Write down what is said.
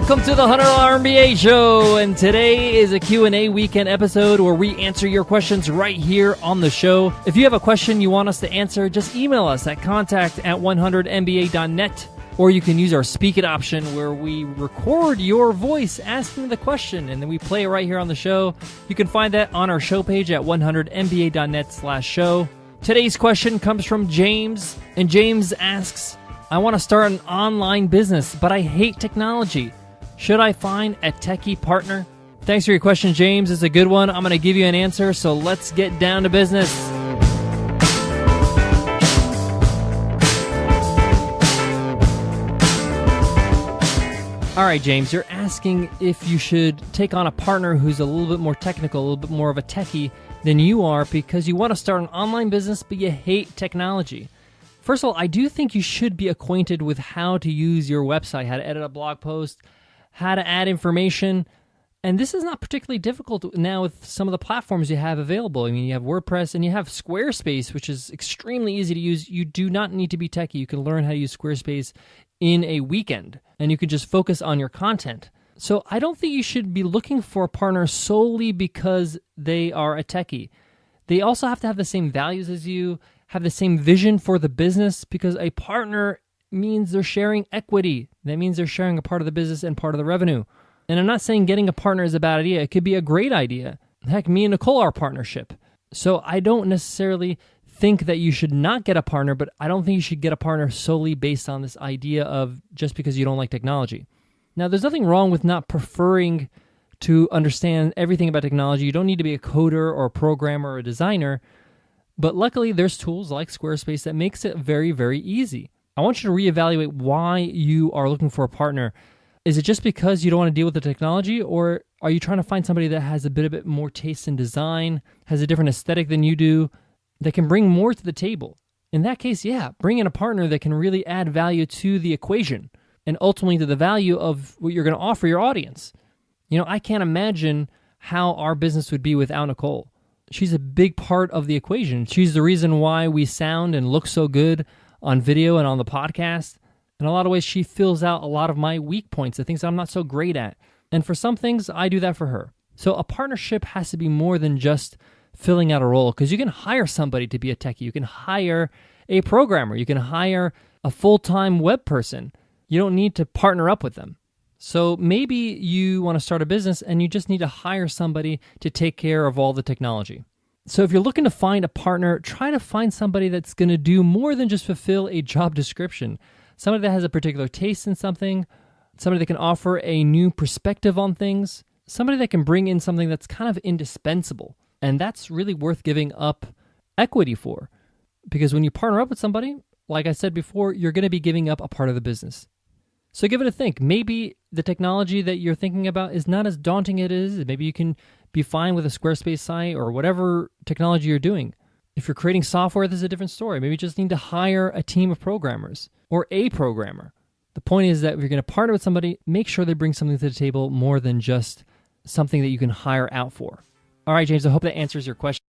Welcome to the $100 MBA Show, and today is a Q&A weekend episode where we answer your questions right here on the show. If you have a question you want us to answer, just email us at contact@100mba.net, or you can use our Speak It option where we record your voice asking the question, and then we play it right here on the show. You can find that on our show page at 100mba.net/show. Today's question comes from James, and James asks, I want to start an online business, but I hate technology. Should I find a techie partner? Thanks for your question, James. It's a good one. I'm going to give you an answer, so let's get down to business. All right, James, you're asking if you should take on a partner who's a little bit more technical, a little bit more of a techie than you are because you want to start an online business, but you hate technology. First of all, I do think you should be acquainted with how to use your website, how to edit a blog post, how to add information. And this is not particularly difficult now with some of the platforms you have available. I mean, you have WordPress and you have Squarespace, which is extremely easy to use. You do not need to be techie. You can learn how to use Squarespace in a weekend, and you can just focus on your content. So I don't think you should be looking for a partner solely because they are a techie. They also have to have the same values as you, have the same vision for the business, because a partner means they're sharing equity. That means they're sharing a part of the business and part of the revenue. And I'm not saying getting a partner is a bad idea. It could be a great idea. Heck, me and Nicole are a partnership. So I don't necessarily think that you should not get a partner, but I don't think you should get a partner solely based on this idea of just because you don't like technology. Now, there's nothing wrong with not preferring to understand everything about technology. You don't need to be a coder or a programmer or a designer. But luckily, there's tools like Squarespace that makes it very, very easy. I want you to reevaluate why you are looking for a partner. Is it just because you don't want to deal with the technology, or are you trying to find somebody that has a bit more taste in design, has a different aesthetic than you do, that can bring more to the table? In that case, yeah, bring in a partner that can really add value to the equation and ultimately to the value of what you're going to offer your audience. You know, I can't imagine how our business would be without Nicole. She's a big part of the equation. She's the reason why we sound and look so good on video and on the podcast. In a lot of ways, she fills out a lot of my weak points, the things that I'm not so great at. And for some things, I do that for her. So a partnership has to be more than just filling out a role, because you can hire somebody to be a techie. You can hire a programmer. You can hire a full-time web person. You don't need to partner up with them. So maybe you want to start a business and you just need to hire somebody to take care of all the technology. So if you're looking to find a partner, try to find somebody that's going to do more than just fulfill a job description. Somebody that has a particular taste in something, somebody that can offer a new perspective on things, somebody that can bring in something that's kind of indispensable. And that's really worth giving up equity for. Because when you partner up with somebody, like I said before, you're going to be giving up a part of the business. So give it a think. Maybe the technology that you're thinking about is not as daunting as it is. Maybe you can be fine with a Squarespace site or whatever technology you're doing. If you're creating software, this is a different story. Maybe you just need to hire a team of programmers or a programmer. The point is that if you're going to partner with somebody, make sure they bring something to the table more than just something that you can hire out for. All right, James, I hope that answers your question.